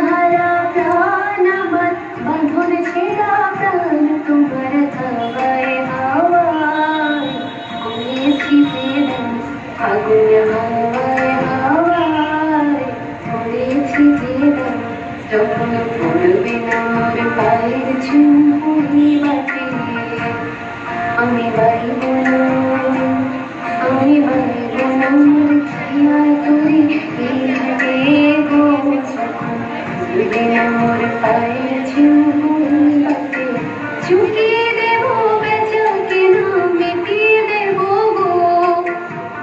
হারা প্রাণ আমার, বাঁধন ছেঁড়া প্রাণ তোমার হাওয়ায় হাওয়ায় করেছি যে দাস, আগুন হাওয়ায় হাওয়ায় করেছি যে দাস। যখন পড়বে না মোর পায়ের চুম্বি বাটে, আমি বাইব না, আমি বাইব না মোর ছায়া তুই এই হাতে গো। যখন পড়বে না মোর পায়ের চুম্বি বাটে, চুকিয়ে দেব বেচা কেনা, মিটিয়ে দেব গো,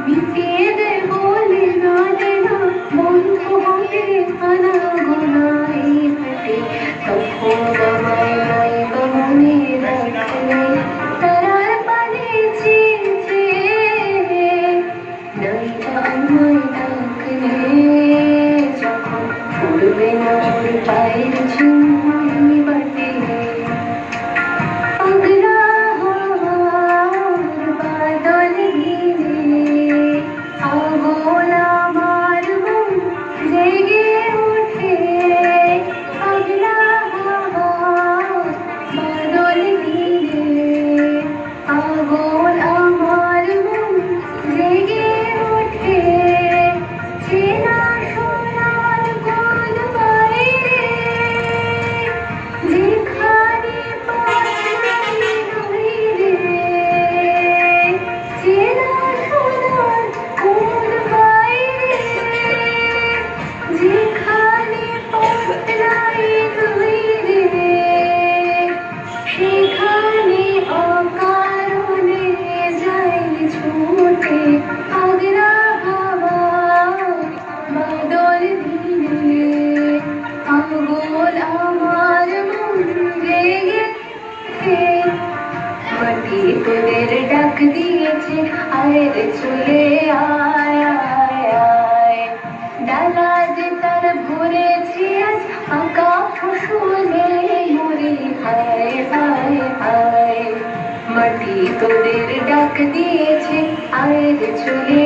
মিটিয়ে দেব লেনা দেনা, বন্ধ হবে আনা গোনা এই হাতে। তখন আমায় নাই বা মনে রাখলে, তারার পানে চেয়েছে নাই বা আমায় ডাকলে। যখন পড়বে না মোর পায়ের চুম্বি বাটে, পাগলা হওয়ার বাদল ঘিরে আগুন আমার মন জেগে ওঠে। পাগলা হওয়ার বাদল ঘিরে আগুন আমার মন জেগে ওঠে। চেনা সোনার কোন বাইরে, যেখানে পাশাই রইরে। চেনা সোনার কোন বাইরে, যেখানে পাশাই রইরে। সেখানে অকারণে যাই ছুটে, পাগলা হাওয়ার বাদল ধীরে আগুন আমার মন জেগে ওঠে। মাটি তোদের ডাক দিয়েছে, আয় রে চলে আয় আয় আয়। ডালা যে তার ভরেছি আজ আঁকা ফসলে মরে হায় হায় হায়। মাটি তোদের ডাক দিয়েছে, আয় রে চলে